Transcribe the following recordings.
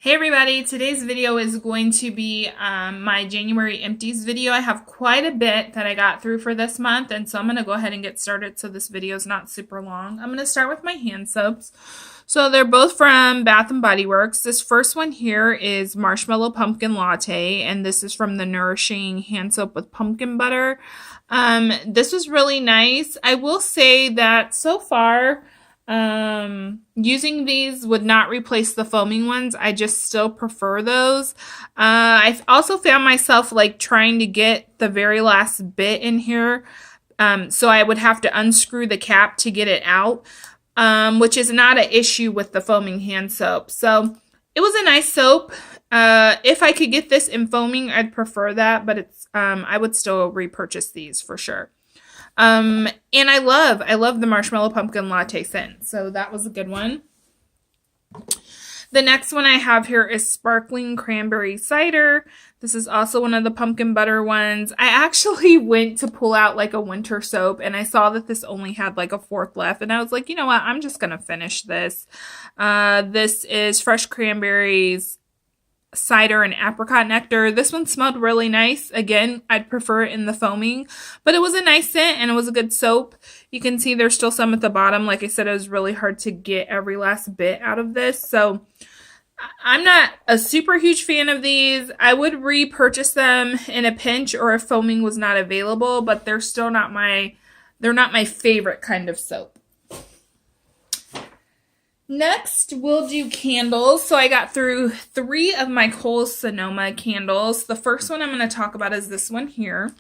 Hey everybody, today's video is going to be my January empties video. I have quite a bit that I got through for this month, and so I'm going to go ahead and get started so this video is not super long. I'm going to start with my hand soaps. So they're both from Bath & Body Works. This first one here is Marshmallow Pumpkin Latte, and this is from the Nourishing Hand Soap with Pumpkin Butter. This was really nice. I will say that so far, using these would not replace the foaming ones. I just still prefer those. I've also found myself like trying to get the very last bit in here. So I would have to unscrew the cap to get it out, which is not an issue with the foaming hand soap. So it was a nice soap. If I could get this in foaming, I'd prefer that, but it's, I would still repurchase these for sure. And I love the Marshmallow Pumpkin Latte scent. So that was a good one. The next one I have here is Sparkling Cranberry Cider. This is also one of the pumpkin butter ones. I actually went to pull out like a winter soap and I saw that this only had like a fourth left. And I was like, you know what? I'm just going to finish this. This is fresh cranberries, cider, and apricot nectar. This one smelled really nice. Again, I'd prefer it in the foaming, but it was a nice scent and it was a good soap. You can see there's still some at the bottom. Like I said, it was really hard to get every last bit out of this. So I'm not a super huge fan of these. I would repurchase them in a pinch or if foaming was not available, but they're still not they're not my favorite kind of soap. Next, we'll do candles. So I got through 3 of my Kohl's Sonoma candles. The first one I'm going to talk about is this one here.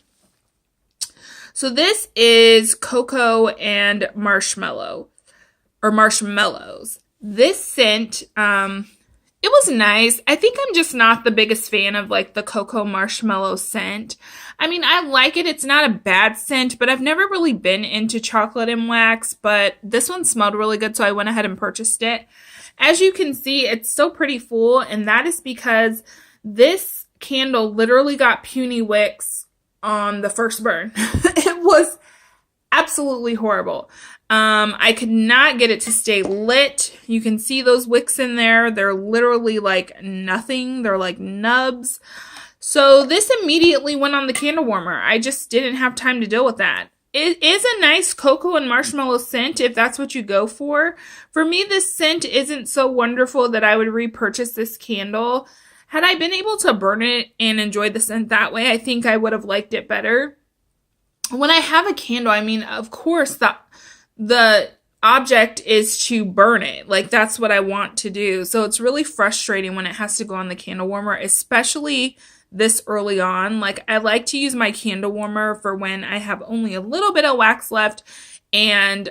So this is cocoa and marshmallow, or marshmallows. This scent, it was nice. I think I'm just not the biggest fan of like the cocoa marshmallow scent. I mean, I like it. It's not a bad scent, but I've never really been into chocolate and wax, but this one smelled really good, so I went ahead and purchased it. As you can see, it's still pretty full, and that is because this candle literally got puny wicks on the first burn. It was absolutely horrible. I could not get it to stay lit. You can see those wicks in there. They're literally like nothing. They're like nubs. So this immediately went on the candle warmer. I just didn't have time to deal with that. It is a nice cocoa and marshmallow scent if that's what you go for. For me, this scent isn't so wonderful that I would repurchase this candle. Had I been able to burn it and enjoy the scent that way, I think I would have liked it better. When I have a candle, I mean, of course, the object is to burn it. Like, that's what I want to do. So it's really frustrating when it has to go on the candle warmer, especially this early on. Like, I like to use my candle warmer for when I have only a little bit of wax left and,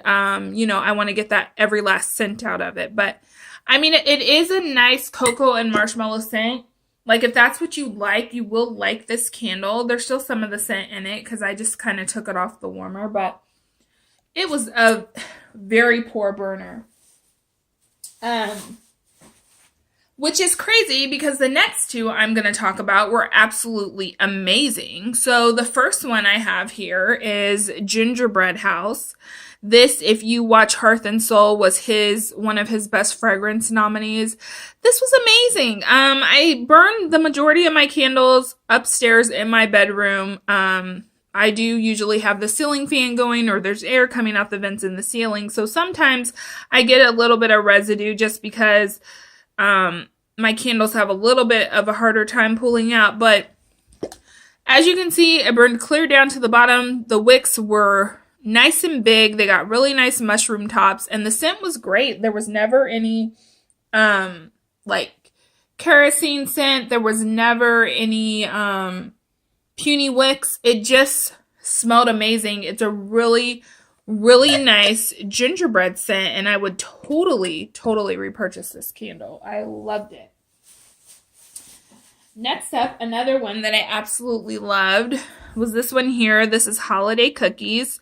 you know, I want to get that every last scent out of it. But, I mean, it is a nice cocoa and marshmallow scent. Like, if that's what you like, you will like this candle. There's still some of the scent in it because I just kind of took it off the warmer, but it was a very poor burner. Which is crazy because the next 2 I'm going to talk about were absolutely amazing. So the first one I have here is Gingerbread House. This, if you watch Hearth and Soul, was one of his best fragrance nominees. This was amazing. I burned the majority of my candles upstairs in my bedroom. I do usually have the ceiling fan going or there's air coming out the vents in the ceiling. So sometimes I get a little bit of residue just because my candles have a little bit of a harder time pulling out. But as you can see, it burned clear down to the bottom. The wicks were nice and big. They got really nice mushroom tops and the scent was great. There was never any like kerosene scent. There was never any puny wicks. It just smelled amazing. It's a really, really nice gingerbread scent, and I would totally repurchase this candle. I loved it. Next up, another one that I absolutely loved was this one here. This is Holiday Cookies.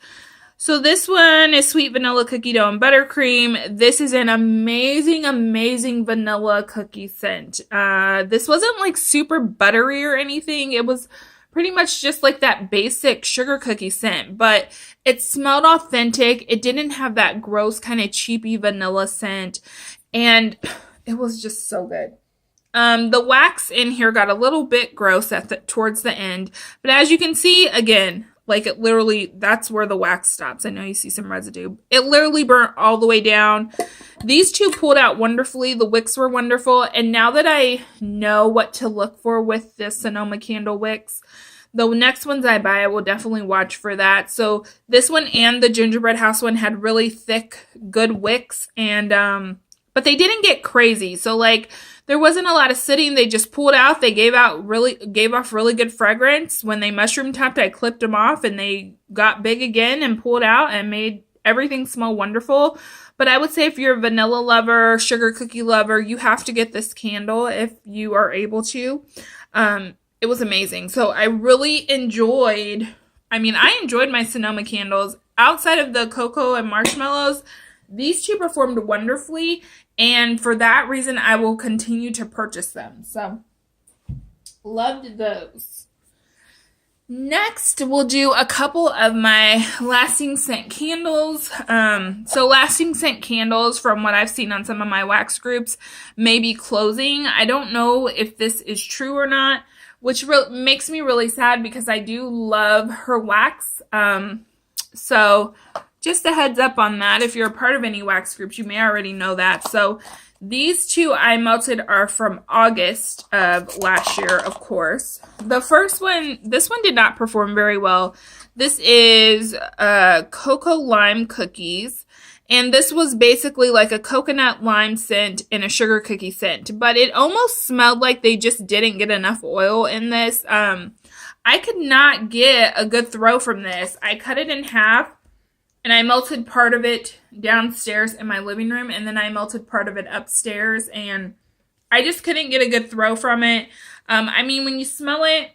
So this one is sweet vanilla cookie dough and buttercream. This is an amazing vanilla cookie scent. This wasn't like super buttery or anything. It was pretty much just like that basic sugar cookie scent, but it smelled authentic. It didn't have that gross kind of cheapy vanilla scent, and it was just so good. The wax in here got a little bit gross towards the end, but as you can see, again, like it literally, that's where the wax stops. I know you see some residue. It literally burnt all the way down. These two pulled out wonderfully. The wicks were wonderful. And now that I know what to look for with the Sonoma candle wicks, the next ones I buy, I will definitely watch for that. So this one and the Gingerbread House one had really thick, good wicks. And, but they didn't get crazy. So like, there wasn't a lot of sitting. They just pulled out. They gave off really good fragrance. When they mushroom topped, I clipped them off and they got big again and pulled out and made everything smell wonderful. But I would say if you're a vanilla lover, sugar cookie lover, you have to get this candle if you are able to. It was amazing. So I really enjoyed my Sonoma candles. Outside of the cocoa and marshmallows, these two performed wonderfully. And for that reason, I will continue to purchase them. So, loved those. Next, we'll do a couple of my lasting scent candles. So lasting scent candles, from what I've seen on some of my wax groups, may be closing. I don't know if this is true or not, which makes me really sad because I do love her wax. So just a heads up on that. If you're a part of any wax groups, you may already know that. So these two I melted are from August of last year, of course. The first one, this one did not perform very well. This is cocoa lime cookies. And this was basically like a coconut lime scent and a sugar cookie scent. But it almost smelled like they just didn't get enough oil in this. I could not get a good throw from this. I cut it in half. And I melted part of it downstairs in my living room, and then I melted part of it upstairs, and I just couldn't get a good throw from it. I mean, when you smell it,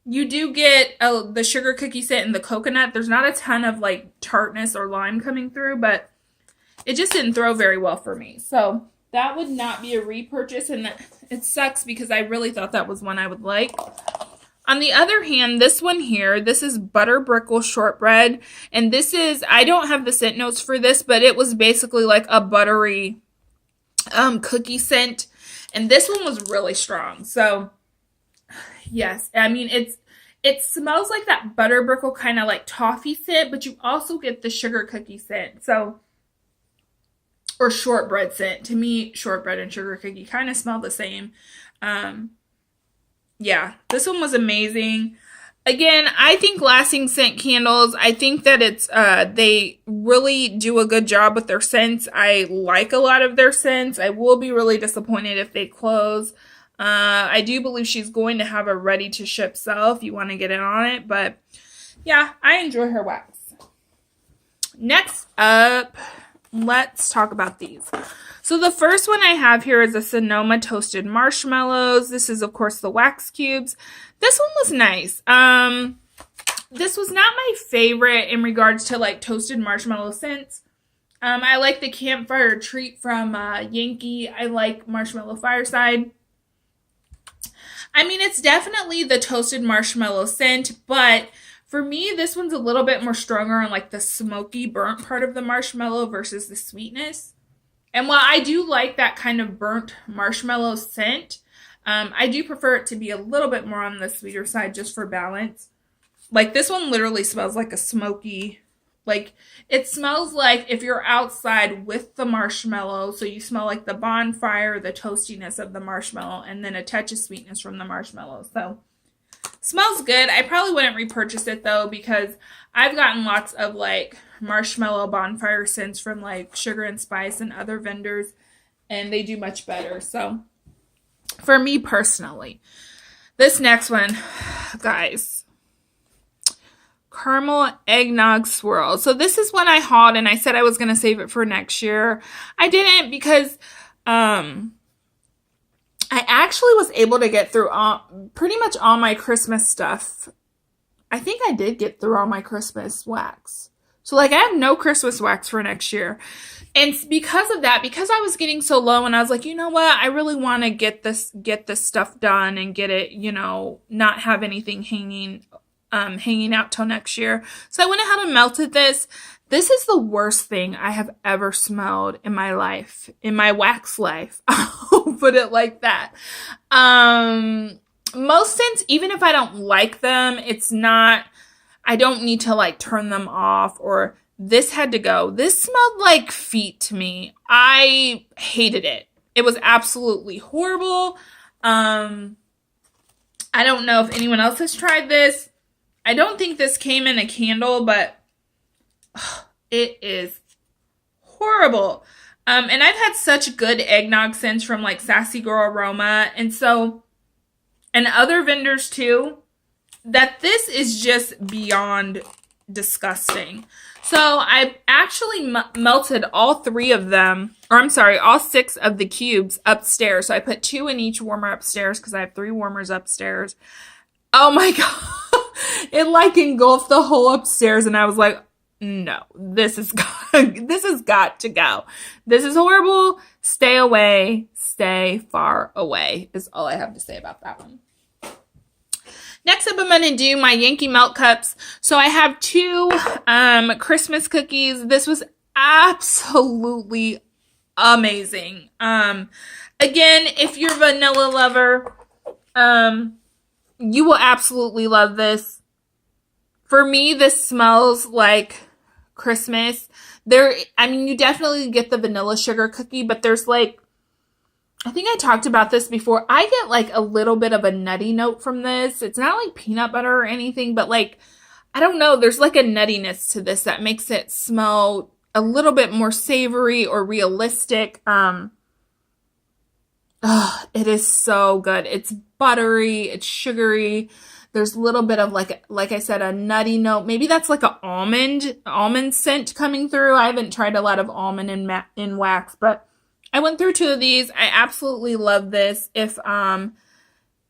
you do get the sugar cookie scent and the coconut. There's not a ton of like tartness or lime coming through, but it just didn't throw very well for me. So that would not be a repurchase, and it sucks because I really thought that was one I would like. On the other hand, this one here, this is Butter Brickle Shortbread. And this is, I don't have the scent notes for this, but it was basically like a buttery cookie scent. And this one was really strong. So, yes, I mean, it smells like that Butter Brickle kind of like toffee scent, but you also get the sugar cookie scent. So, or shortbread scent. To me, shortbread and sugar cookie kind of smell the same. Yeah, this one was amazing. Again, I think lasting scent candles, I think that it's, they really do a good job with their scents. I like a lot of their scents. I will be really disappointed if they close. I do believe she's going to have a ready to ship sale if you want to get in on it. But yeah, I enjoy her wax. Next up, let's talk about these. So the first one I have here is a Sonoma Toasted Marshmallows. This is, of course, the wax cubes. This one was nice. This was not my favorite in regards to, like, toasted marshmallow scents. I like the Campfire Treat from Yankee. I like Marshmallow Fireside. I mean, it's definitely the toasted marshmallow scent, but for me, this one's a little bit more stronger on, like, the smoky, burnt part of the marshmallow versus the sweetness. And while I do like that kind of burnt marshmallow scent, I do prefer it to be a little bit more on the sweeter side just for balance. Like, this one literally smells like a smoky, like, it smells like if you're outside with the marshmallow, so you smell like the bonfire, the toastiness of the marshmallow, and then a touch of sweetness from the marshmallow. So, smells good. I probably wouldn't repurchase it, though, because I've gotten lots of, like, marshmallow bonfire scents from, like, Sugar and Spice and other vendors, and they do much better. So, for me personally, this next one, guys, Caramel Eggnog Swirl. So, this is one I hauled, and I said I was going to save it for next year. I didn't because, I actually was able to get through pretty much all my Christmas stuff. I think I did get through all my Christmas wax. So, like, I have no Christmas wax for next year. And because of that, because I was getting so low and I was like, you know what? I really want to get this stuff done and get it, you know, not have anything hanging hanging out till next year. So I went ahead and melted this. This is the worst thing I have ever smelled in my life, in my wax life. I'll put it like that. Most scents, even if I don't like them, I don't need to like turn them off, or this had to go. This smelled like feet to me. I hated it. It was absolutely horrible. I don't know if anyone else has tried this. I don't think this came in a candle, but it is horrible. And I've had such good eggnog scents from like Sassy Girl Aroma and other vendors too, that this is just beyond disgusting. So I actually melted all 6 of the cubes upstairs. So I put 2 in each warmer upstairs because I have 3 warmers upstairs. Oh my God. It like engulfed the whole upstairs, and I was like, no, this has got to go. This is horrible. Stay away. Stay far away is all I have to say about that one. Next up, I'm going to do my Yankee Melt Cups. So I have 2 Christmas cookies. This was absolutely amazing. Again, if you're a vanilla lover, you will absolutely love this. For me, this smells like Christmas. You definitely get the vanilla sugar cookie, but there's like, I think I talked about this before. I get like a little bit of a nutty note from this. It's not like peanut butter or anything, but like, I don't know. There's like a nuttiness to this that makes it smell a little bit more savory or realistic. It is so good. It's buttery. It's sugary. There's a little bit of like I said, a nutty note. Maybe that's like an almond scent coming through. I haven't tried a lot of almond in wax, but I went through 2 of these. I absolutely love this. If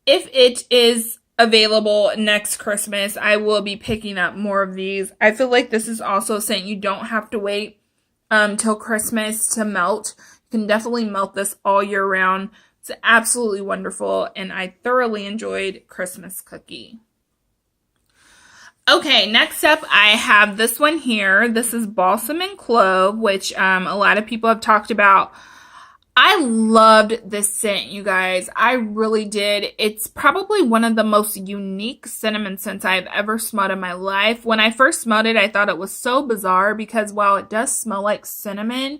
it is available next Christmas, I will be picking up more of these. I feel like this is also a scent you don't have to wait till Christmas to melt. You can definitely melt this all year round. It's absolutely wonderful, and I thoroughly enjoyed Christmas Cookie. Okay, next up, I have this one here. This is Balsam and Clove, which a lot of people have talked about. I loved this scent, you guys. I really did. It's probably one of the most unique cinnamon scents I've ever smelled in my life. When I first smelled it, I thought it was so bizarre because while it does smell like cinnamon,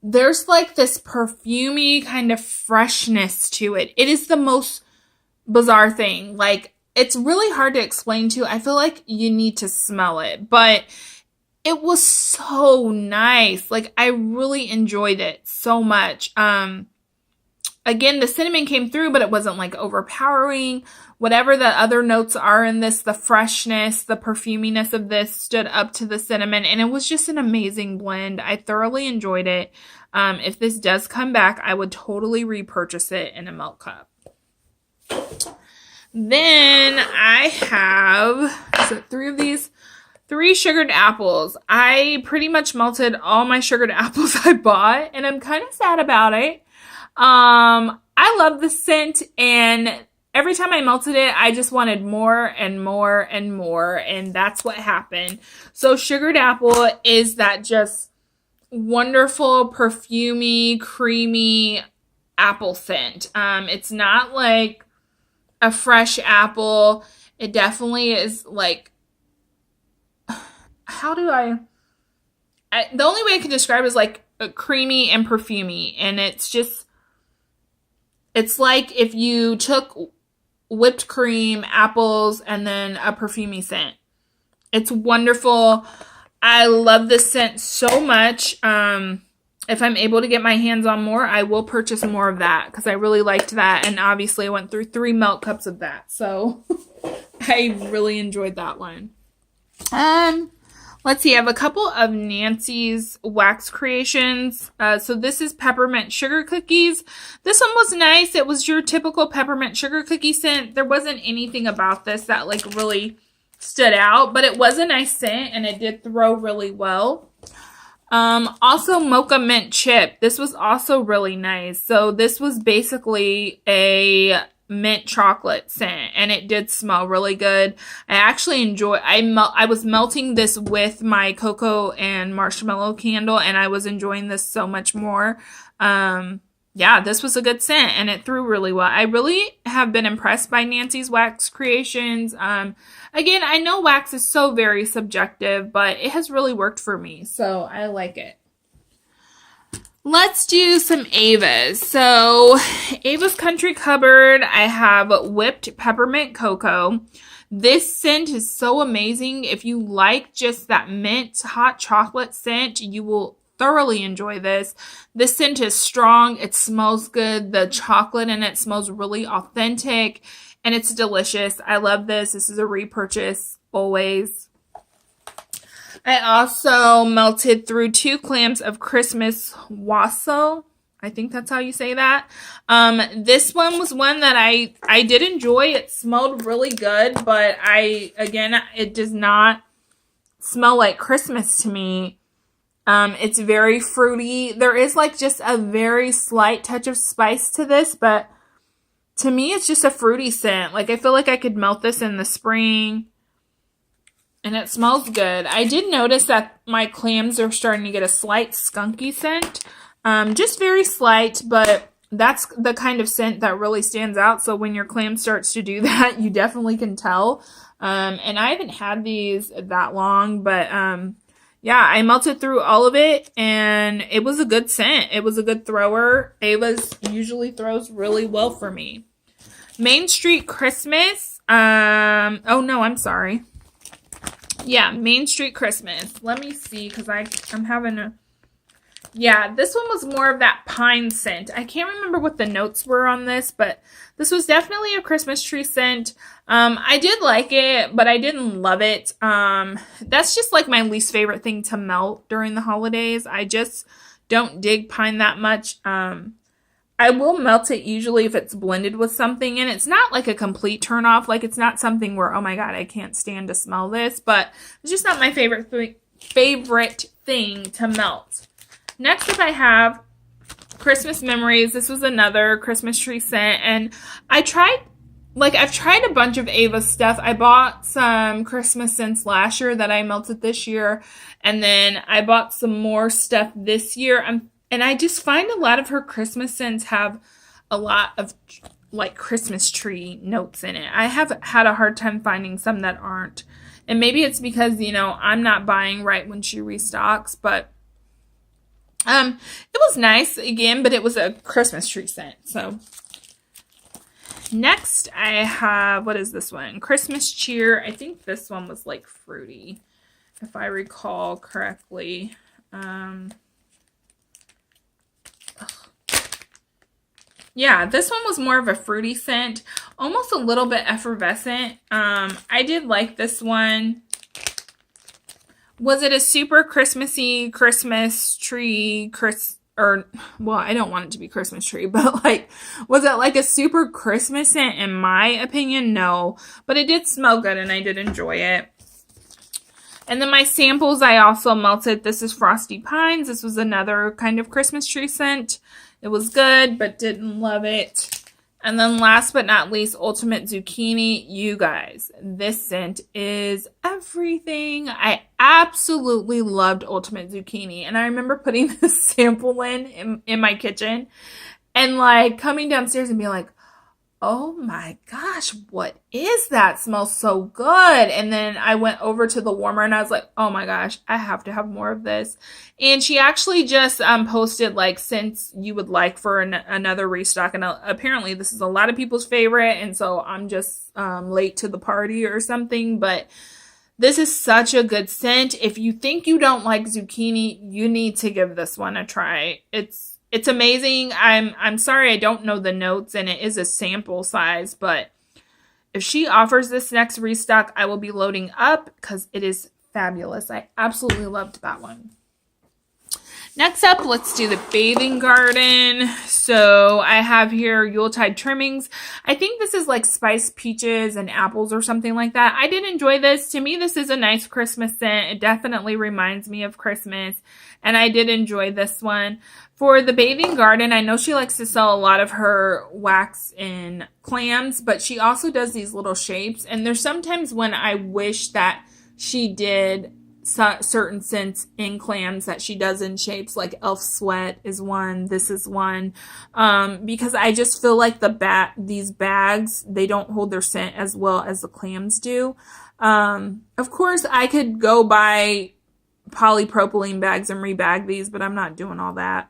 there's like this perfumey kind of freshness to it. It is the most bizarre thing. Like, it's really hard to explain to. I feel like you need to smell it, but it was so nice. Like, I really enjoyed it so much. Again, the cinnamon came through, but it wasn't like overpowering. Whatever the other notes are in this, the freshness, the perfuminess of this stood up to the cinnamon, and it was just an amazing blend. I thoroughly enjoyed it. If this does come back, I would totally repurchase it in a melt cup. Then I have 3 of these. 3 sugared apples. I pretty much melted all my sugared apples I bought, and I'm kind of sad about it. I love the scent, and every time I melted it, I just wanted more and more and more, and that's what happened. So sugared apple is that just wonderful, perfumey, creamy apple scent. It's not like a fresh apple. It definitely is like, the only way I can describe it is like a creamy and perfumey, and it's like if you took whipped cream, apples, and then a perfumey scent. It's wonderful. I love this scent so much. If I'm able to get my hands on more, I will purchase more of that because I really liked that, and obviously I went through 3 melt cups of that, so I really enjoyed that one. Let's see, I have a couple of Nancy's wax creations. So this is peppermint sugar cookies. This one was nice. It was your typical peppermint sugar cookie scent. There wasn't anything about this that like really stood out, but it was a nice scent and it did throw really well. Also mocha mint chip. This was also really nice. So this was basically a mint chocolate scent, and it did smell really good. I actually I was melting this with my cocoa and marshmallow candle, and I was enjoying this so much more. Yeah, this was a good scent, and it threw really well. I really have been impressed by Nancy's wax creations. Again, I know wax is so very subjective, but it has really worked for me, so I like it. Let's do some Ava's. So, Ava's Country Cupboard, I have whipped peppermint cocoa. This scent is so amazing. If you like just that mint hot chocolate scent, you will thoroughly enjoy this. This scent is strong. It smells good. The chocolate in it smells really authentic, and it's delicious. I love this. This is a repurchase always. I also melted through 2 clams of Christmas Wasel. I think that's how you say that. This one was one that I did enjoy. It smelled really good, but it does not smell like Christmas to me. It's very fruity. There is like just a very slight touch of spice to this, but to me it's just a fruity scent. Like I feel like I could melt this in the spring. And it smells good. I did notice that my clams are starting to get a slight skunky scent. Just very slight, but that's the kind of scent that really stands out. So when your clam starts to do that, you definitely can tell. And I haven't had these that long, but yeah, I melted through all of it, and it was a good scent. It was a good thrower. Ava's usually throws really well for me. Main Street Christmas. Oh no, I'm sorry. Yeah, Main Street Christmas. Let me see, because I'm having a... Yeah, this one was more of that pine scent. I can't remember what the notes were on this, but this was definitely a Christmas tree scent. I did like it, but I didn't love it. That's just like my least favorite thing to melt during the holidays. I just don't dig pine that much. I will melt it usually if it's blended with something, and it's not like a complete turn off. Like it's not something where, oh my God, I can't stand to smell this, but it's just not my favorite thing to melt. Next up I have Christmas Memories. This was another Christmas tree scent, and I've tried a bunch of Ava's stuff. I bought some Christmas scents last year that I melted this year, and then I bought some more stuff this year. And I just find a lot of her Christmas scents have a lot of like Christmas tree notes in it. I have had a hard time finding some that aren't. And maybe it's because, I'm not buying right when she restocks, but it was nice again, but it was a Christmas tree scent. So next I have, what is this one? Christmas Cheer. I think this one was like fruity, if I recall correctly. Yeah, this one was more of a fruity scent, almost a little bit effervescent. I did like this one. Was it a super Christmassy Christmas tree, well, I don't want it to be Christmas tree, but like, was it like a super Christmas scent? In my opinion, no, but it did smell good and I did enjoy it. And then my samples, I also melted. This is Frosty Pines. This was another kind of Christmas tree scent. It was good, but didn't love it. And then last but not least, Ultimate Zucchini. You guys, this scent is everything. I absolutely loved Ultimate Zucchini. And I remember putting this sample in my kitchen and like coming downstairs and being like, oh my gosh, what is that? Smells so good. And then I went over to the warmer and I was like, oh my gosh, I have to have more of this. And she actually just posted like scents you would like for another restock. And apparently this is a lot of people's favorite. And so I'm just late to the party or something. But this is such a good scent. If you think you don't like zucchini, you need to give this one a try. It's amazing. I'm sorry I don't know the notes, and it is a sample size, but if she offers this next restock, I will be loading up because it is fabulous. I absolutely loved that one. Next up, let's do the bathing garden. So I have here Yuletide Trimmings. I think this is like spiced peaches and apples or something like that. I did enjoy this. To me, this is a nice Christmas scent. It definitely reminds me of Christmas, and I did enjoy this one. For the bathing garden, I know she likes to sell a lot of her wax in clams, but she also does these little shapes. And there's sometimes when I wish that she did certain scents in clams that she does in shapes, like Elf Sweat is one, this is one, because I just feel like these bags, they don't hold their scent as well as the clams do. Of course, I could go buy polypropylene bags and rebag these, but I'm not doing all that.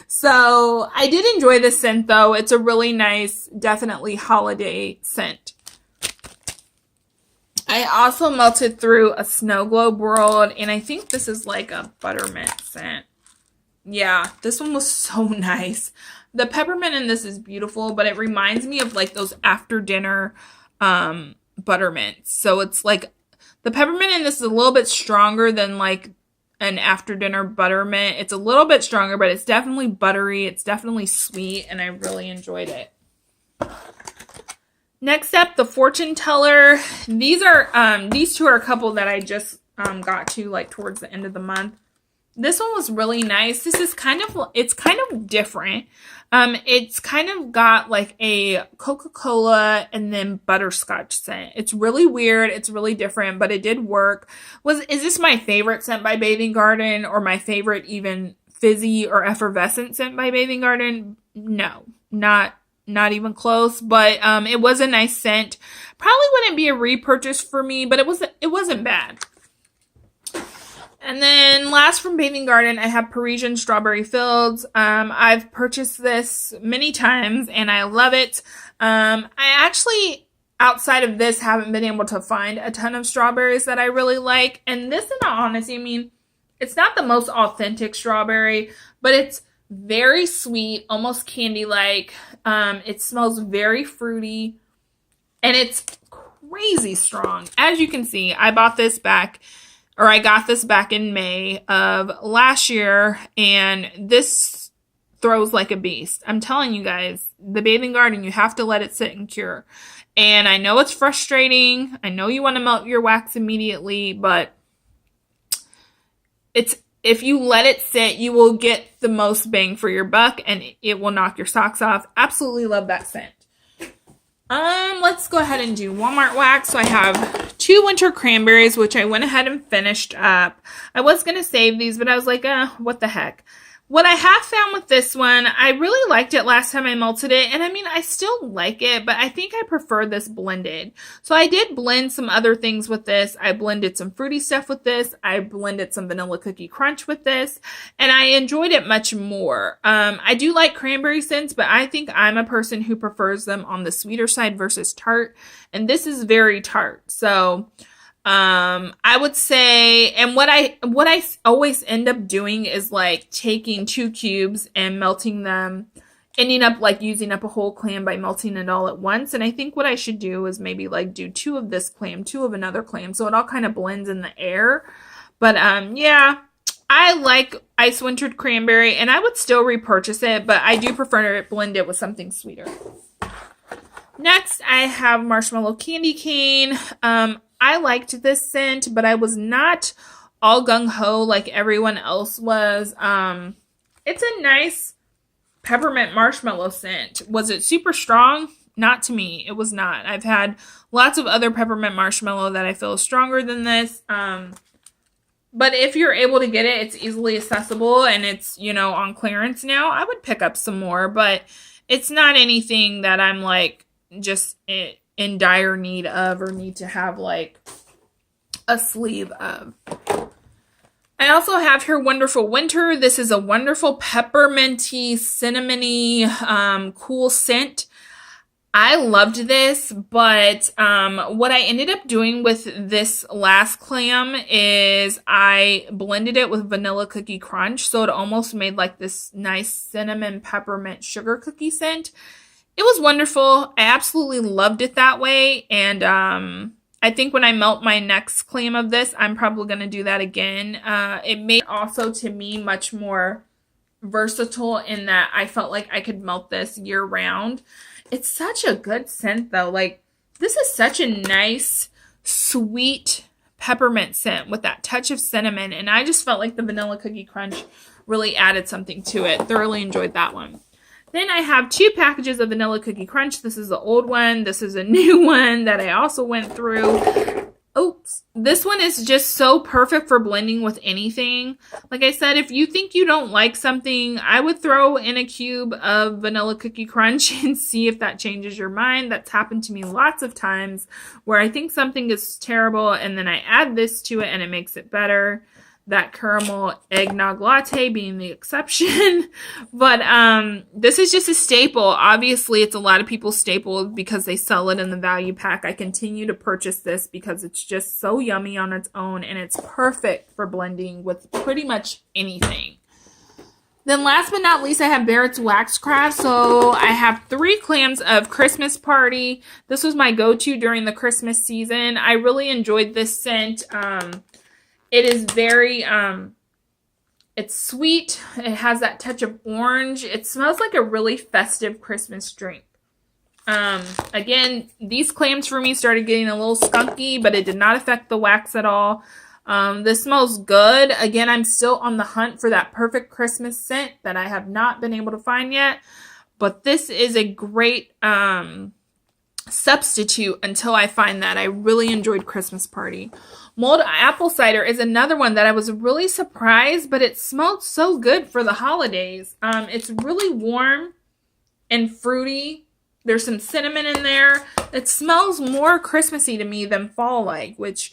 So I did enjoy this scent though. It's a really nice, definitely holiday scent. I also melted through a snow globe world, and I think this is like a buttermint scent. Yeah, this one was so nice. The peppermint in this is beautiful, but it reminds me of like those after dinner buttermints. So it's like the peppermint in this is a little bit stronger than like an after dinner buttermint. It's a little bit stronger, but it's definitely buttery. It's definitely sweet, and I really enjoyed it. Next up, the Fortune Teller. These two are a couple that I just got to like towards the end of the month. This one was really nice. This is it's kind of different. It's kind of got like a Coca-Cola and then butterscotch scent. It's really weird. It's really different, but it did work. Is this my favorite scent by Bathing Garden, or my favorite even fizzy or effervescent scent by Bathing Garden? No, not even close, but it was a nice scent. Probably wouldn't be a repurchase for me, but it wasn't bad. And then last from Bathing Garden, I have Parisian Strawberry Fields. I've purchased this many times and I love it. I actually, outside of this, haven't been able to find a ton of strawberries that I really like. And this, in all honesty, I mean, it's not the most authentic strawberry, but it's very sweet, almost candy-like. It smells very fruity, and it's crazy strong. As you can see, I got this back in May of last year, and this throws like a beast. I'm telling you guys, the Bathing Garden, you have to let it sit and cure. And I know it's frustrating. I know you want to melt your wax immediately, but if you let it sit, you will get the most bang for your buck, and it will knock your socks off. Absolutely love that scent. Let's go ahead and do Walmart wax. So I have 2 winter cranberries, which I went ahead and finished up. I was going to save these, but I was like, what the heck. What I have found with this one, I really liked it last time I melted it. And I mean, I still like it, but I think I prefer this blended. So I did blend some other things with this. I blended some fruity stuff with this. I blended some vanilla cookie crunch with this. And I enjoyed it much more. I do like cranberry scents, but I think I'm a person who prefers them on the sweeter side versus tart. And this is very tart. So I would say, and what I always end up doing is like taking 2 cubes and melting them, ending up like using up a whole clam by melting it all at once. And I think what I should do is maybe like do 2 of this clam, 2 of another clam, so it all kind of blends in the air. But yeah, I like ice wintered cranberry, and I would still repurchase it, but I do prefer to blend it with something sweeter. Next, I have Marshmallow Candy Cane. I liked this scent, but I was not all gung-ho like everyone else was. It's a nice peppermint marshmallow scent. Was it super strong? Not to me. It was not. I've had lots of other peppermint marshmallow that I feel is stronger than this. But if you're able to get it, it's easily accessible, and it's, on clearance now. I would pick up some more, but it's not anything that I'm like just in dire need of, or need to have like a sleeve of. I also have here Wonderful Winter. This is a wonderful pepperminty, cinnamony, cool scent. I loved this, but what I ended up doing with this last clam is I blended it with vanilla cookie crunch, so it almost made like this nice cinnamon peppermint sugar cookie scent. It was wonderful. I absolutely loved it that way, and I think when I melt my next clam of this, I'm probably going to do that again. It made also to me much more versatile in that I felt like I could melt this year round. It's such a good scent though. Like, this is such a nice, sweet peppermint scent with that touch of cinnamon. And I just felt like the Vanilla Cookie Crunch really added something to it. Thoroughly enjoyed that one. Then I have 2 packages of Vanilla Cookie Crunch. This is the old one. This is a new one that I also went through. Oops. This one is just so perfect for blending with anything. Like I said, if you think you don't like something, I would throw in a cube of Vanilla Cookie Crunch and see if that changes your mind. That's happened to me lots of times where I think something is terrible and then I add this to it and it makes it better. That caramel eggnog latte being the exception. But this is just a staple. Obviously, it's a lot of people's staple because they sell it in the value pack. I continue to purchase this because it's just so yummy on its own, and it's perfect for blending with pretty much anything. Then last but not least, I have Barretts Wax Craft. So I have 3 clams of Christmas Party. This was my go-to during the Christmas season. I really enjoyed this scent. It is very, it's sweet. It has that touch of orange. It smells like a really festive Christmas drink. Again, these clams for me started getting a little skunky, but it did not affect the wax at all. This smells good. Again, I'm still on the hunt for that perfect Christmas scent that I have not been able to find yet. But this is a great substitute until I find that. I really enjoyed Christmas Party. Mulled apple cider is another one that I was really surprised, but it smelled so good for the holidays. It's really warm and fruity. There's some cinnamon in there. It smells more Christmassy to me than fall-like, which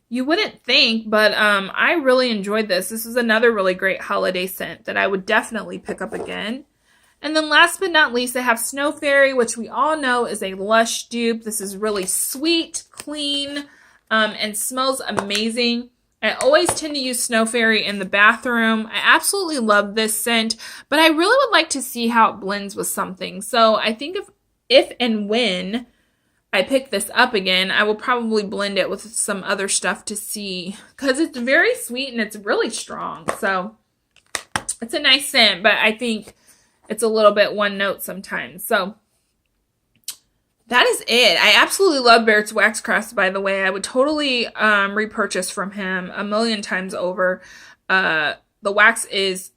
you wouldn't think, but I really enjoyed this. This is another really great holiday scent that I would definitely pick up again. And then last but not least, I have Snow Fairy, which we all know is a Lush dupe. This is really sweet, clean, and smells amazing. I always tend to use Snow Fairy in the bathroom. I absolutely love this scent, but I really would like to see how it blends with something. So I think if and when I pick this up again, I will probably blend it with some other stuff to see, because it's very sweet and it's really strong. So it's a nice scent, but I think it's a little bit one note sometimes. So that is it. I absolutely love Barretts Wax Crafts, by the way. I would totally repurchase from him a million times over. The wax is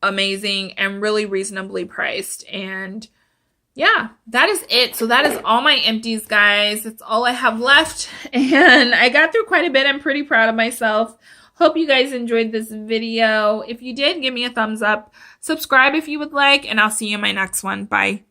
amazing and really reasonably priced. And yeah, that is it. So that is all my empties, guys. That's all I have left. And I got through quite a bit. I'm pretty proud of myself. Hope you guys enjoyed this video. If you did, give me a thumbs up. Subscribe if you would like, and I'll see you in my next one. Bye.